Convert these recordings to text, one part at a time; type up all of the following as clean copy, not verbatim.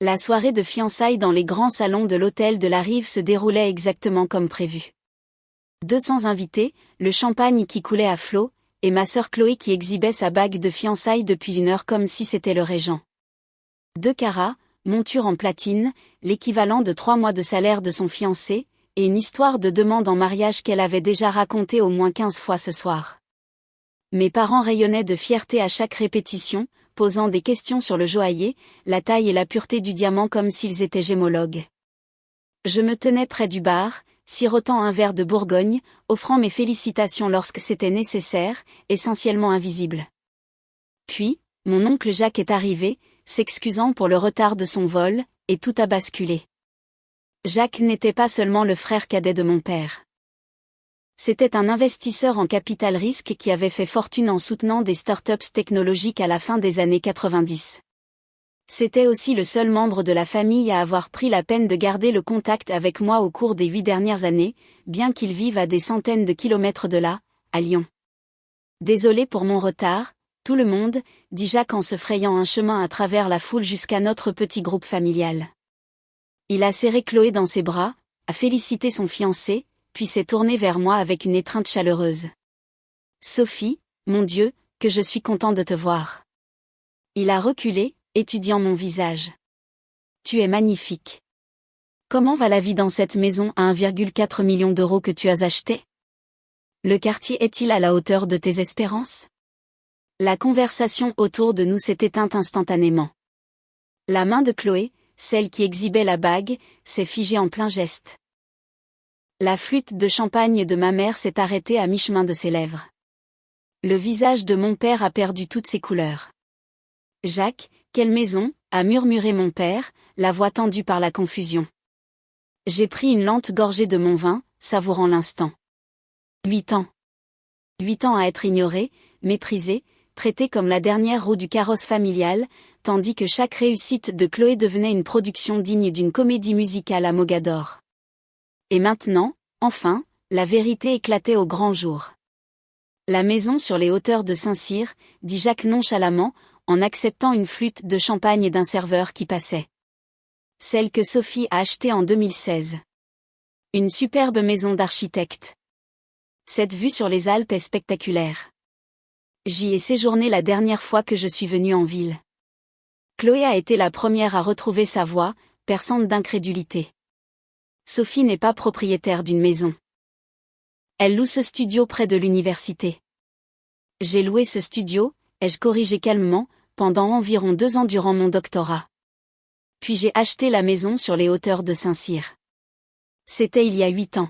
La soirée de fiançailles dans les grands salons de l'hôtel de la Rive se déroulait exactement comme prévu. 200 invités, le champagne qui coulait à flots, et ma sœur Chloé qui exhibait sa bague de fiançailles depuis 1 heure comme si c'était le régent. 2 carats, monture en platine, l'équivalent de 3 mois de salaire de son fiancé, et une histoire de demande en mariage qu'elle avait déjà racontée au moins 15 fois ce soir. Mes parents rayonnaient de fierté à chaque répétition, posant des questions sur le joaillier, la taille et la pureté du diamant comme s'ils étaient gémologues. Je me tenais près du bar, sirotant un verre de Bourgogne, offrant mes félicitations lorsque c'était nécessaire, essentiellement invisible. Puis, mon oncle Jacques est arrivé, s'excusant pour le retard de son vol, et tout a basculé. Jacques n'était pas seulement le frère cadet de mon père. C'était un investisseur en capital risque qui avait fait fortune en soutenant des startups technologiques à la fin des années 90. C'était aussi le seul membre de la famille à avoir pris la peine de garder le contact avec moi au cours des 8 dernières années, bien qu'il vive à des centaines de kilomètres de là, à Lyon. Désolé pour mon retard, tout le monde, dit Jacques en se frayant un chemin à travers la foule jusqu'à notre petit groupe familial. Il a serré Chloé dans ses bras, a félicité son fiancé, puis s'est tourné vers moi avec une étreinte chaleureuse. Sophie, mon Dieu, que je suis content de te voir. Il a reculé, étudiant mon visage. Tu es magnifique. Comment va la vie dans cette maison à 1,4 million d'euros que tu as achetée? Le quartier est-il à la hauteur de tes espérances? La conversation autour de nous s'est éteinte instantanément. La main de Chloé, celle qui exhibait la bague, s'est figée en plein geste. La flûte de champagne de ma mère s'est arrêtée à mi-chemin de ses lèvres. Le visage de mon père a perdu toutes ses couleurs. Jacques, quelle maison, a murmuré mon père, la voix tendue par la confusion. J'ai pris une lente gorgée de mon vin, savourant l'instant. 8 ans. 8 ans à être ignoré, méprisé, traité comme la dernière roue du carrosse familial, tandis que chaque réussite de Chloé devenait une production digne d'une comédie musicale à Mogador. Et maintenant, enfin, la vérité éclatait au grand jour. La maison sur les hauteurs de Saint-Cyr, dit Jacques nonchalamment, en acceptant une flûte de champagne d'un serveur qui passait. Celle que Sophie a achetée en 2016. Une superbe maison d'architecte. Cette vue sur les Alpes est spectaculaire. J'y ai séjourné la dernière fois que je suis venue en ville. Chloé a été la première à retrouver sa voix, perçante d'incrédulité. Sophie n'est pas propriétaire d'une maison. Elle loue ce studio près de l'université. J'ai loué ce studio, ai-je corrigé calmement, pendant environ 2 ans durant mon doctorat. Puis j'ai acheté la maison sur les hauteurs de Saint-Cyr. C'était il y a 8 ans.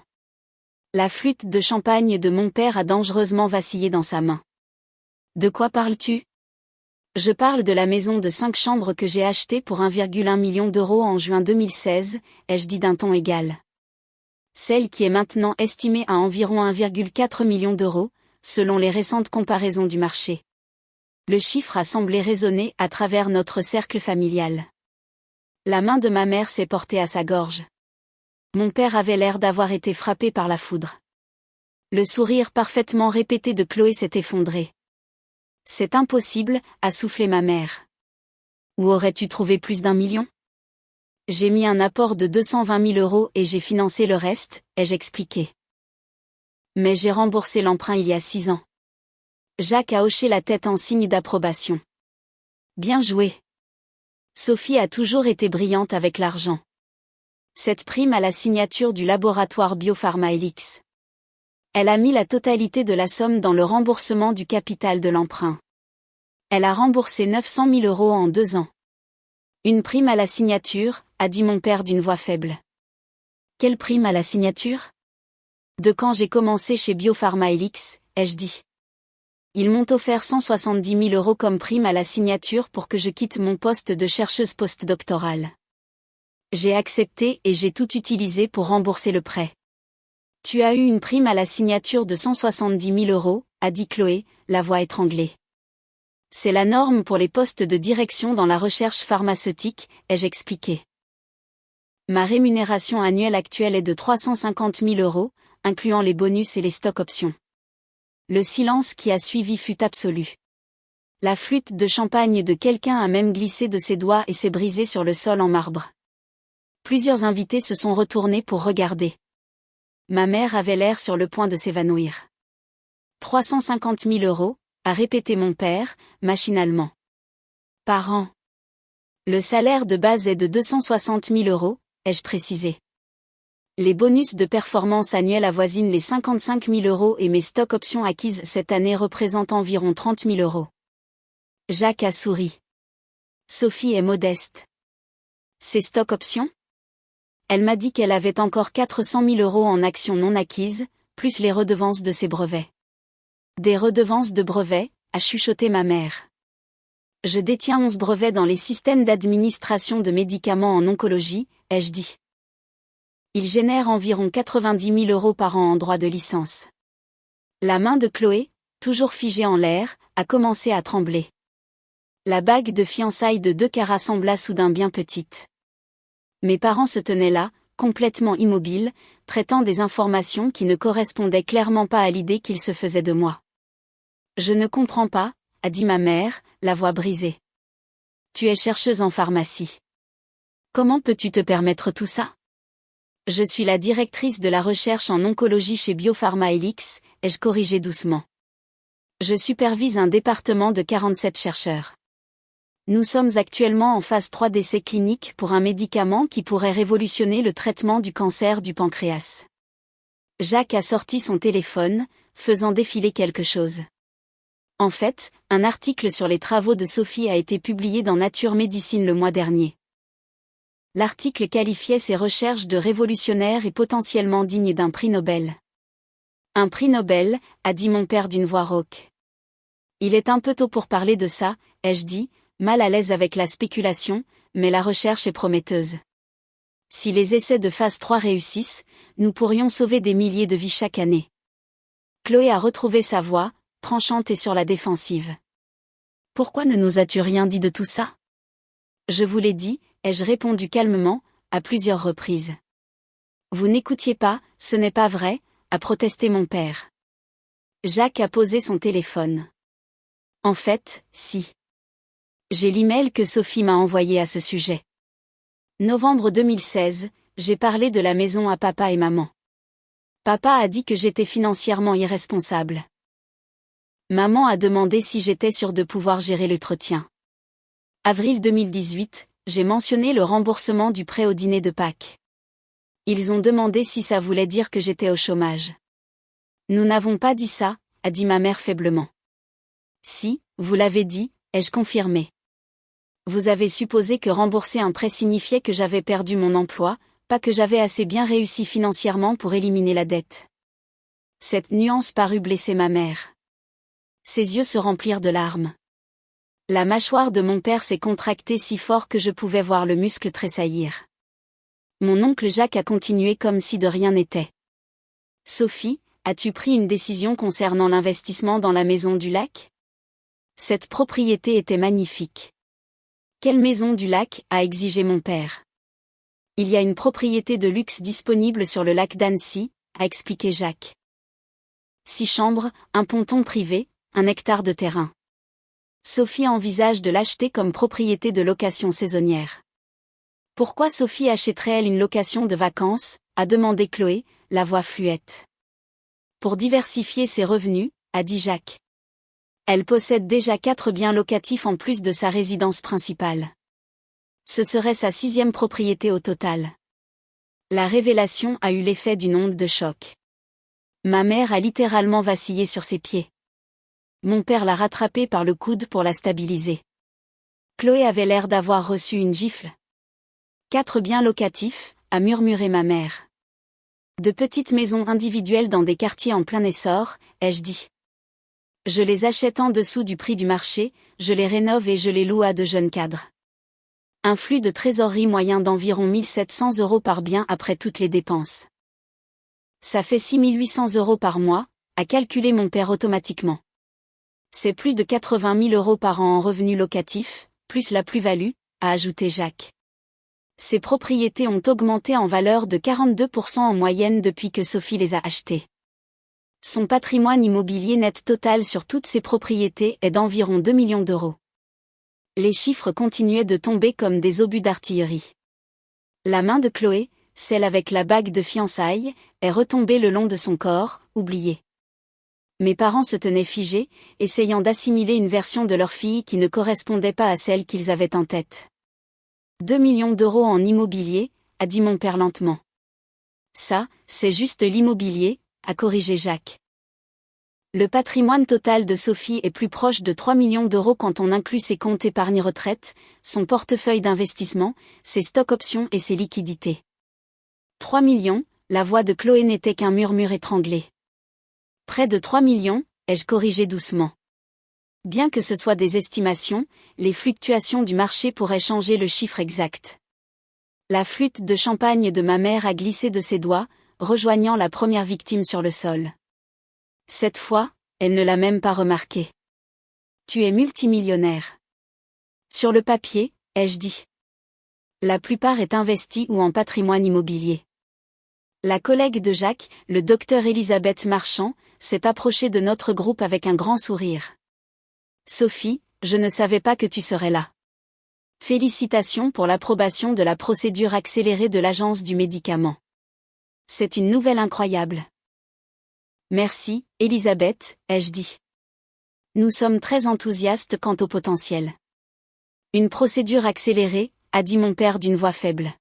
La flûte de champagne de mon père a dangereusement vacillé dans sa main. De quoi parles-tu? Je parle de la maison de 5 chambres que j'ai achetée pour 1,1 million d'euros en juin 2016, ai-je dit d'un ton égal. Celle qui est maintenant estimée à environ 1,4 million d'euros, selon les récentes comparaisons du marché. Le chiffre a semblé résonner à travers notre cercle familial. La main de ma mère s'est portée à sa gorge. Mon père avait l'air d'avoir été frappé par la foudre. Le sourire parfaitement répété de Chloé s'est effondré. C'est impossible, a soufflé ma mère. Où aurais-tu trouvé plus d'1 million? J'ai mis un apport de 220 000 euros et j'ai financé le reste, ai-je expliqué. Mais j'ai remboursé l'emprunt il y a 6 ans. Jacques a hoché la tête en signe d'approbation. Bien joué. Sophie a toujours été brillante avec l'argent. Cette prime à la signature du laboratoire Biopharma Helix. Elle a mis la totalité de la somme dans le remboursement du capital de l'emprunt. Elle a remboursé 900 000 euros en 2 ans. Une prime à la signature, a dit mon père d'une voix faible. Quelle prime à la signature? De quand j'ai commencé chez Biopharma Helix, ai-je dit. Ils m'ont offert 170 000 euros comme prime à la signature pour que je quitte mon poste de chercheuse postdoctorale. J'ai accepté et j'ai tout utilisé pour rembourser le prêt. Tu as eu une prime à la signature de 170 000 euros, a dit Chloé, la voix étranglée. C'est la norme pour les postes de direction dans la recherche pharmaceutique, ai-je expliqué. Ma rémunération annuelle actuelle est de 350 000 euros, incluant les bonus et les stock options. Le silence qui a suivi fut absolu. La flûte de champagne de quelqu'un a même glissé de ses doigts et s'est brisée sur le sol en marbre. Plusieurs invités se sont retournés pour regarder. Ma mère avait l'air sur le point de s'évanouir. 350 000 €, a répété mon père, machinalement. Par an. Le salaire de base est de 260 000 €, ai-je précisé. Les bonus de performance annuels avoisinent les 55 000 € et mes stock options acquises cette année représentent environ 30 000 €. Jacques a souri. Sophie est modeste. Ses stock options? Elle m'a dit qu'elle avait encore 400 000 € en actions non acquises, plus les redevances de ses brevets. Des redevances de brevets, a chuchoté ma mère. Je détiens 11 brevets dans les systèmes d'administration de médicaments en oncologie, ai-je dit. Ils génèrent environ 90 000 € par an en droit de licence. La main de Chloé, toujours figée en l'air, a commencé à trembler. La bague de fiançailles de 2 carats sembla soudain bien petite. Mes parents se tenaient là, complètement immobiles, traitant des informations qui ne correspondaient clairement pas à l'idée qu'ils se faisaient de moi. Je ne comprends pas, a dit ma mère, la voix brisée. Tu es chercheuse en pharmacie. Comment peux-tu te permettre tout ça? Je suis la directrice de la recherche en oncologie chez Biopharma Helix, ai-je corrigé doucement. Je supervise un département de 47 chercheurs. Nous sommes actuellement en phase 3 d'essai clinique pour un médicament qui pourrait révolutionner le traitement du cancer du pancréas. Jacques a sorti son téléphone, faisant défiler quelque chose. En fait, un article sur les travaux de Sophie a été publié dans Nature Médecine le mois dernier. L'article qualifiait ses recherches de révolutionnaires et potentiellement dignes d'un prix Nobel. Un prix Nobel, a dit mon père d'une voix rauque. Il est un peu tôt pour parler de ça, ai-je dit, mal à l'aise avec la spéculation, mais la recherche est prometteuse. Si les essais de phase 3 réussissent, nous pourrions sauver des milliers de vies chaque année. Chloé a retrouvé sa voix, tranchante et sur la défensive. Pourquoi ne nous as-tu rien dit de tout ça? Je vous l'ai dit, ai-je répondu calmement, à plusieurs reprises. Vous n'écoutiez pas, ce n'est pas vrai, a protesté mon père. Jacques a posé son téléphone. En fait, si. J'ai l'email que Sophie m'a envoyé à ce sujet. Novembre 2016, j'ai parlé de la maison à papa et maman. Papa a dit que j'étais financièrement irresponsable. Maman a demandé si j'étais sûre de pouvoir gérer l'entretien. Avril 2018, j'ai mentionné le remboursement du prêt au dîner de Pâques. Ils ont demandé si ça voulait dire que j'étais au chômage. Nous n'avons pas dit ça, a dit ma mère faiblement. Si, vous l'avez dit, ai-je confirmé. Vous avez supposé que rembourser un prêt signifiait que j'avais perdu mon emploi, pas que j'avais assez bien réussi financièrement pour éliminer la dette. Cette nuance parut blesser ma mère. Ses yeux se remplirent de larmes. La mâchoire de mon père s'est contractée si fort que je pouvais voir le muscle tressaillir. Mon oncle Jacques a continué comme si de rien n'était. Sophie, as-tu pris une décision concernant l'investissement dans la maison du lac? Cette propriété était magnifique. Quelle maison du lac, a exigé mon père. Il y a une propriété de luxe disponible sur le lac d'Annecy, a expliqué Jacques. 6 chambres, un ponton privé, 1 hectare de terrain. Sophie envisage de l'acheter comme propriété de location saisonnière. Pourquoi Sophie achèterait-elle une location de vacances, a demandé Chloé, la voix fluette. Pour diversifier ses revenus, a dit Jacques. Elle possède déjà 4 biens locatifs en plus de sa résidence principale. Ce serait sa 6e propriété au total. La révélation a eu l'effet d'une onde de choc. Ma mère a littéralement vacillé sur ses pieds. Mon père l'a rattrapée par le coude pour la stabiliser. Chloé avait l'air d'avoir reçu une gifle. 4 biens locatifs, a murmuré ma mère. De petites maisons individuelles dans des quartiers en plein essor, ai-je dit. Je les achète en dessous du prix du marché, je les rénove et je les loue à de jeunes cadres. Un flux de trésorerie moyen d'environ 1 700 € par bien après toutes les dépenses. Ça fait 6 800 € par mois, a calculé mon père automatiquement. C'est plus de 80 000 € par an en revenus locatifs, plus la plus-value, a ajouté Jacques. Ces propriétés ont augmenté en valeur de 42% en moyenne depuis que Sophie les a achetées. Son patrimoine immobilier net total sur toutes ses propriétés est d'environ 2 millions d'euros. Les chiffres continuaient de tomber comme des obus d'artillerie. La main de Chloé, celle avec la bague de fiançailles, est retombée le long de son corps, oubliée. Mes parents se tenaient figés, essayant d'assimiler une version de leur fille qui ne correspondait pas à celle qu'ils avaient en tête. 2 millions d'euros en immobilier, a dit mon père lentement. Ça, c'est juste l'immobilier, a corrigé Jacques. Le patrimoine total de Sophie est plus proche de 3 millions d'euros quand on inclut ses comptes épargne-retraite, son portefeuille d'investissement, ses stocks-options et ses liquidités. 3 millions, la voix de Chloé n'était qu'un murmure étranglé. Près de 3 millions, ai-je corrigé doucement. Bien que ce soit des estimations, les fluctuations du marché pourraient changer le chiffre exact. La flûte de champagne de ma mère a glissé de ses doigts, rejoignant la première victime sur le sol. Cette fois, elle ne l'a même pas remarqué. Tu es multimillionnaire. Sur le papier, ai-je dit. La plupart est investie ou en patrimoine immobilier. La collègue de Jacques, le docteur Elisabeth Marchand, s'est approchée de notre groupe avec un grand sourire. Sophie, je ne savais pas que tu serais là. Félicitations pour l'approbation de la procédure accélérée de l'Agence du médicament. C'est une nouvelle incroyable. Merci, Elisabeth, ai-je dit. Nous sommes très enthousiastes quant au potentiel. Une procédure accélérée, a dit mon père d'une voix faible.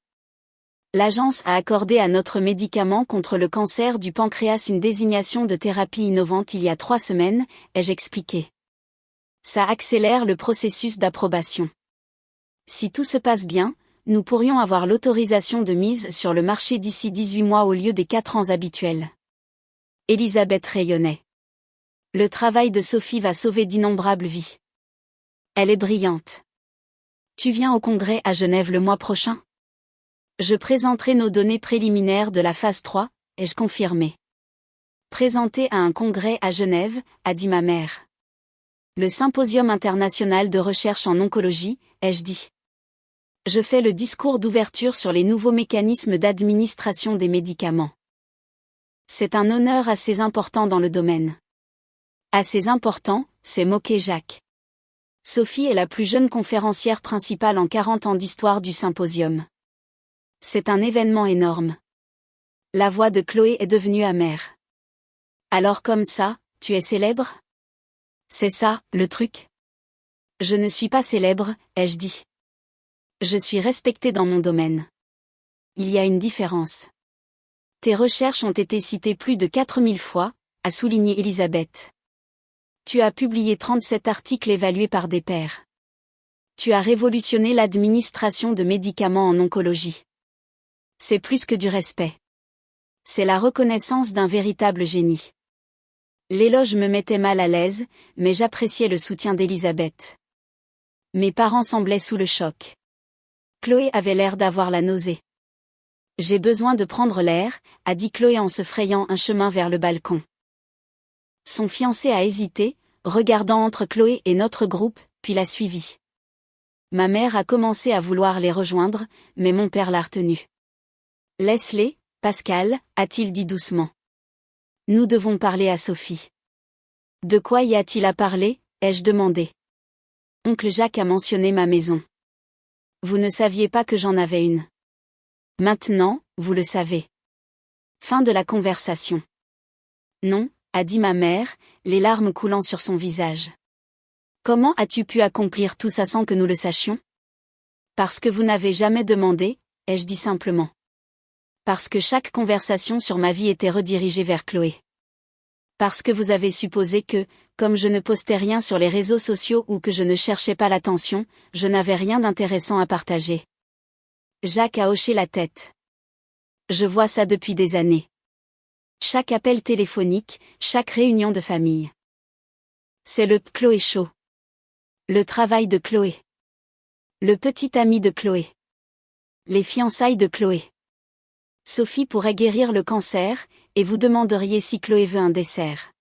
L'agence a accordé à notre médicament contre le cancer du pancréas une désignation de thérapie innovante il y a 3 semaines, ai-je expliqué. Ça accélère le processus d'approbation. Si tout se passe bien, nous pourrions avoir l'autorisation de mise sur le marché d'ici 18 mois au lieu des 4 ans habituels. Elisabeth rayonnait. Le travail de Sophie va sauver d'innombrables vies. Elle est brillante. Tu viens au congrès à Genève le mois prochain? Je présenterai nos données préliminaires de la phase 3, ai-je confirmé. Présenter à un congrès à Genève, a dit ma mère. Le Symposium international de recherche en oncologie, ai-je dit. Je fais le discours d'ouverture sur les nouveaux mécanismes d'administration des médicaments. C'est un honneur assez important dans le domaine. Assez important, s'est moqué Jacques. Sophie est la plus jeune conférencière principale en 40 ans d'histoire du symposium. C'est un événement énorme. La voix de Chloé est devenue amère. Alors comme ça, tu es célèbre? C'est ça, le truc. Je ne suis pas célèbre, ai-je dit. Je suis respectée dans mon domaine. Il y a une différence. Tes recherches ont été citées plus de 4000 fois, a souligné Elisabeth. Tu as publié 37 articles évalués par des pairs. Tu as révolutionné l'administration de médicaments en oncologie. C'est plus que du respect. C'est la reconnaissance d'un véritable génie. L'éloge me mettait mal à l'aise, mais j'appréciais le soutien d'Elisabeth. Mes parents semblaient sous le choc. Chloé avait l'air d'avoir la nausée. J'ai besoin de prendre l'air, a dit Chloé en se frayant un chemin vers le balcon. Son fiancé a hésité, regardant entre Chloé et notre groupe, puis l'a suivi. Ma mère a commencé à vouloir les rejoindre, mais mon père l'a retenue. Laisse-les, Pascal, a-t-il dit doucement. Nous devons parler à Sophie. De quoi y a-t-il à parler, ai-je demandé. Oncle Jacques a mentionné ma maison. Vous ne saviez pas que j'en avais une. Maintenant, vous le savez. Fin de la conversation. Non, a dit ma mère, les larmes coulant sur son visage. Comment as-tu pu accomplir tout ça sans que nous le sachions? Parce que vous n'avez jamais demandé, ai-je dit simplement. Parce que chaque conversation sur ma vie était redirigée vers Chloé. Parce que vous avez supposé que, comme je ne postais rien sur les réseaux sociaux ou que je ne cherchais pas l'attention, je n'avais rien d'intéressant à partager. Jacques a hoché la tête. Je vois ça depuis des années. Chaque appel téléphonique, chaque réunion de famille. C'est le Chloé Show. Le travail de Chloé. Le petit ami de Chloé. Les fiançailles de Chloé. Sophie pourrait guérir le cancer, et vous demanderiez si Chloé veut un dessert.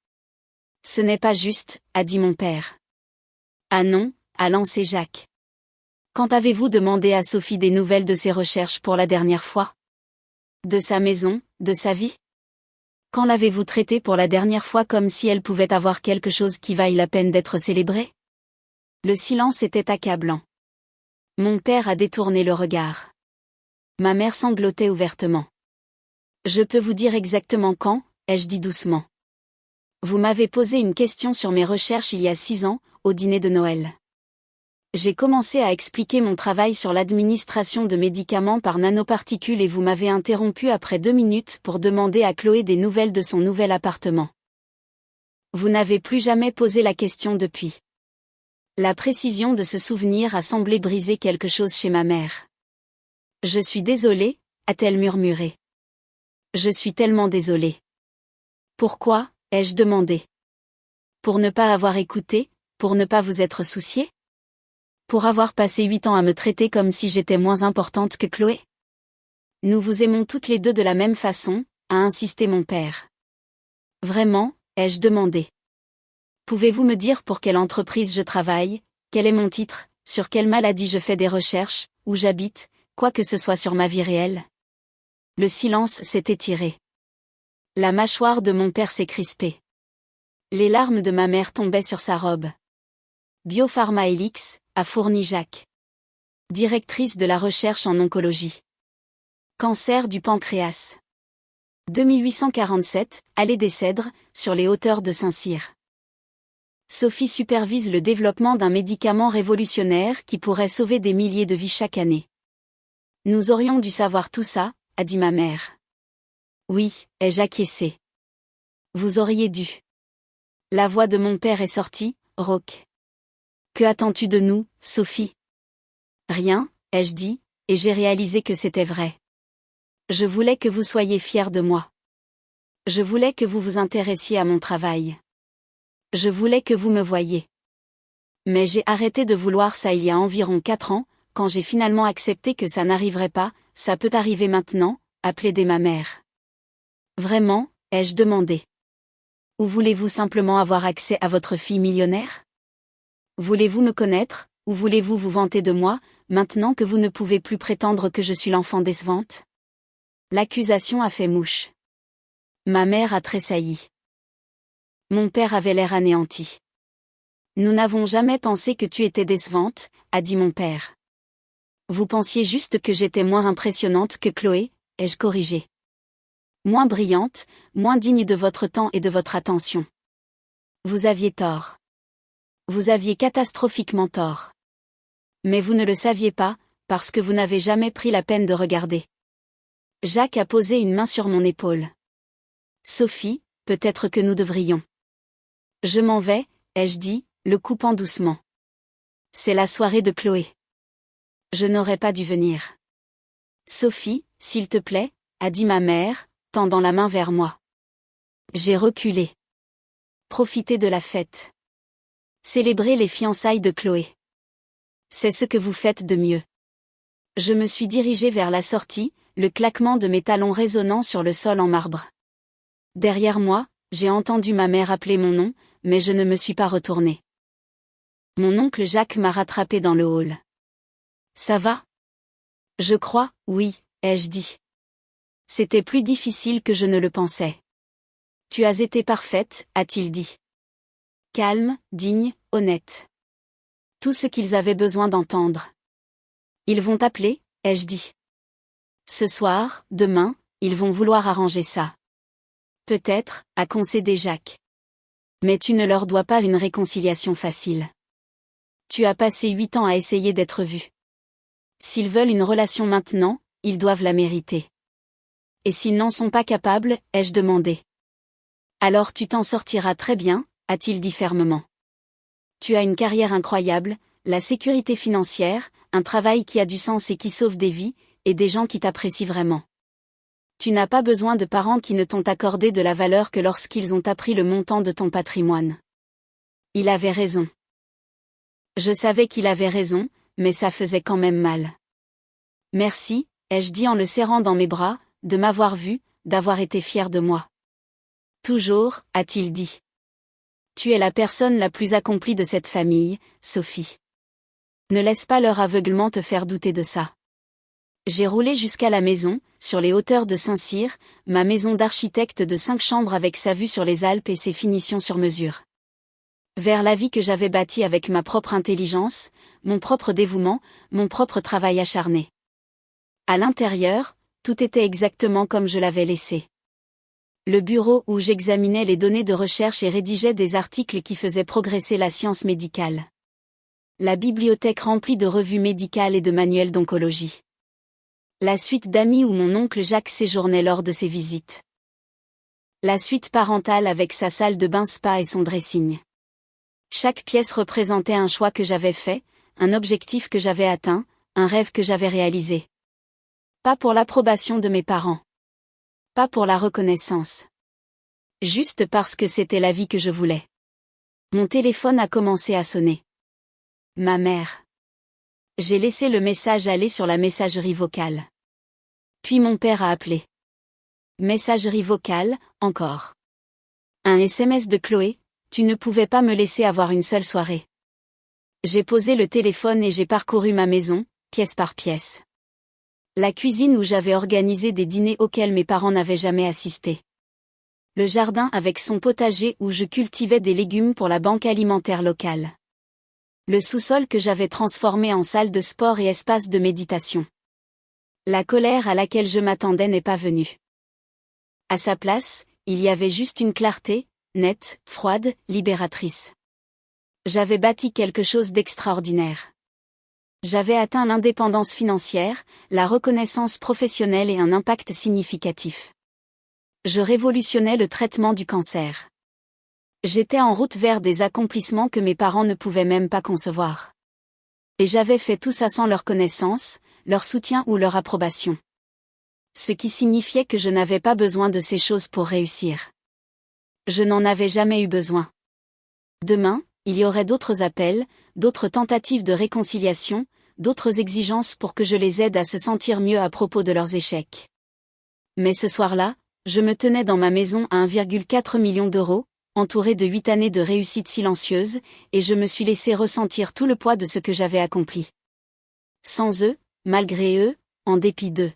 Ce n'est pas juste, a dit mon père. Ah non, a lancé Jacques. Quand avez-vous demandé à Sophie des nouvelles de ses recherches pour la dernière fois? De sa maison, de sa vie? Quand l'avez-vous traitée pour la dernière fois comme si elle pouvait avoir quelque chose qui vaille la peine d'être célébré? Le silence était accablant. Mon père a détourné le regard. Ma mère sanglotait ouvertement. Je peux vous dire exactement quand, ai-je dit doucement. Vous m'avez posé une question sur mes recherches il y a 6 ans, au dîner de Noël. J'ai commencé à expliquer mon travail sur l'administration de médicaments par nanoparticules et vous m'avez interrompu après 2 minutes pour demander à Chloé des nouvelles de son nouvel appartement. Vous n'avez plus jamais posé la question depuis. La précision de ce souvenir a semblé briser quelque chose chez ma mère. Je suis désolée, a-t-elle murmuré. Je suis tellement désolée. Pourquoi, ai-je demandé. Pour ne pas avoir écouté, pour ne pas vous être soucié? Pour avoir passé 8 ans à me traiter comme si j'étais moins importante que Chloé? Nous vous aimons toutes les deux de la même façon, a insisté mon père. Vraiment, ai-je demandé. Pouvez-vous me dire pour quelle entreprise je travaille, quel est mon titre, sur quelle maladie je fais des recherches, où j'habite, quoi que ce soit sur ma vie réelle? Le silence s'est étiré. La mâchoire de mon père s'est crispée. Les larmes de ma mère tombaient sur sa robe. Biopharma Helix, a fourni Jacques. Directrice de la recherche en oncologie. Cancer du pancréas. 2847, allée des Cèdres, sur les hauteurs de Saint-Cyr. Sophie supervise le développement d'un médicament révolutionnaire qui pourrait sauver des milliers de vies chaque année. Nous aurions dû savoir tout ça, a dit ma mère. Oui, ai-je acquiescé. Vous auriez dû. La voix de mon père est sortie, rauque. Que attends-tu de nous, Sophie? Rien, ai-je dit, et j'ai réalisé que c'était vrai. Je voulais que vous soyez fiers de moi. Je voulais que vous vous intéressiez à mon travail. Je voulais que vous me voyiez. Mais j'ai arrêté de vouloir ça il y a environ 4 ans, quand j'ai finalement accepté que ça n'arriverait pas, ça peut arriver maintenant, a plaidé ma mère. Vraiment, ai-je demandé. Ou voulez-vous simplement avoir accès à votre fille millionnaire? Voulez-vous me connaître, ou voulez-vous vous vanter de moi, maintenant que vous ne pouvez plus prétendre que je suis l'enfant décevante? L'accusation a fait mouche. Ma mère a tressailli. Mon père avait l'air anéanti. Nous n'avons jamais pensé que tu étais décevante, a dit mon père. Vous pensiez juste que j'étais moins impressionnante que Chloé, ai-je corrigé. Moins brillante, moins digne de votre temps et de votre attention. Vous aviez tort. Vous aviez catastrophiquement tort. Mais vous ne le saviez pas, parce que vous n'avez jamais pris la peine de regarder. Jacques a posé une main sur mon épaule. Sophie, peut-être que nous devrions. Je m'en vais, ai-je dit, le coupant doucement. C'est la soirée de Chloé. Je n'aurais pas dû venir. Sophie, s'il te plaît, a dit ma mère, tendant la main vers moi. J'ai reculé. Profitez de la fête. Célébrez les fiançailles de Chloé. C'est ce que vous faites de mieux. Je me suis dirigée vers la sortie, le claquement de mes talons résonnant sur le sol en marbre. Derrière moi, j'ai entendu ma mère appeler mon nom, mais je ne me suis pas retournée. Mon oncle Jacques m'a rattrapé dans le hall. Ça va? Je crois, oui, ai-je dit. C'était plus difficile que je ne le pensais. Tu as été parfaite, a-t-il dit. Calme, digne, honnête. Tout ce qu'ils avaient besoin d'entendre. Ils vont t'appeler, ai-je dit. Ce soir, demain, ils vont vouloir arranger ça. Peut-être, a concédé Jacques. Mais tu ne leur dois pas une réconciliation facile. Tu as passé 8 ans à essayer d'être vu. S'ils veulent une relation maintenant, ils doivent la mériter. Et s'ils n'en sont pas capables, ai-je demandé. Alors tu t'en sortiras très bien, a-t-il dit fermement. Tu as une carrière incroyable, la sécurité financière, un travail qui a du sens et qui sauve des vies, et des gens qui t'apprécient vraiment. Tu n'as pas besoin de parents qui ne t'ont accordé de la valeur que lorsqu'ils ont appris le montant de ton patrimoine. Il avait raison. Je savais qu'il avait raison, mais ça faisait quand même mal. Merci, ai-je dit en le serrant dans mes bras, de m'avoir vu, d'avoir été fier de moi. Toujours, a-t-il dit. Tu es la personne la plus accomplie de cette famille, Sophie. Ne laisse pas leur aveuglement te faire douter de ça. J'ai roulé jusqu'à la maison, sur les hauteurs de Saint-Cyr, ma maison d'architecte de 5 chambres avec sa vue sur les Alpes et ses finitions sur mesure. Vers la vie que j'avais bâtie avec ma propre intelligence, mon propre dévouement, mon propre travail acharné. À l'intérieur, tout était exactement comme je l'avais laissé. Le bureau où j'examinais les données de recherche et rédigeais des articles qui faisaient progresser la science médicale. La bibliothèque remplie de revues médicales et de manuels d'oncologie. La suite d'amis où mon oncle Jacques séjournait lors de ses visites. La suite parentale avec sa salle de bain spa et son dressing. Chaque pièce représentait un choix que j'avais fait, un objectif que j'avais atteint, un rêve que j'avais réalisé. Pas pour l'approbation de mes parents. Pas pour la reconnaissance. Juste parce que c'était la vie que je voulais. Mon téléphone a commencé à sonner. Ma mère. J'ai laissé le message aller sur la messagerie vocale. Puis mon père a appelé. Messagerie vocale, encore. Un SMS de Chloé, tu ne pouvais pas me laisser avoir une seule soirée. J'ai posé le téléphone et j'ai parcouru ma maison, pièce par pièce. La cuisine où j'avais organisé des dîners auxquels mes parents n'avaient jamais assisté. Le jardin avec son potager où je cultivais des légumes pour la banque alimentaire locale. Le sous-sol que j'avais transformé en salle de sport et espace de méditation. La colère à laquelle je m'attendais n'est pas venue. À sa place, il y avait juste une clarté, nette, froide, libératrice. J'avais bâti quelque chose d'extraordinaire. J'avais atteint l'indépendance financière, la reconnaissance professionnelle et un impact significatif. Je révolutionnais le traitement du cancer. J'étais en route vers des accomplissements que mes parents ne pouvaient même pas concevoir. Et j'avais fait tout ça sans leur connaissance, leur soutien ou leur approbation. Ce qui signifiait que je n'avais pas besoin de ces choses pour réussir. Je n'en avais jamais eu besoin. Demain, il y aurait d'autres appels, d'autres tentatives de réconciliation, d'autres exigences pour que je les aide à se sentir mieux à propos de leurs échecs. Mais ce soir-là, je me tenais dans ma maison à 1,4 million d'euros, entourée de 8 années de réussite silencieuse, et je me suis laissé ressentir tout le poids de ce que j'avais accompli. Sans eux, malgré eux, en dépit d'eux.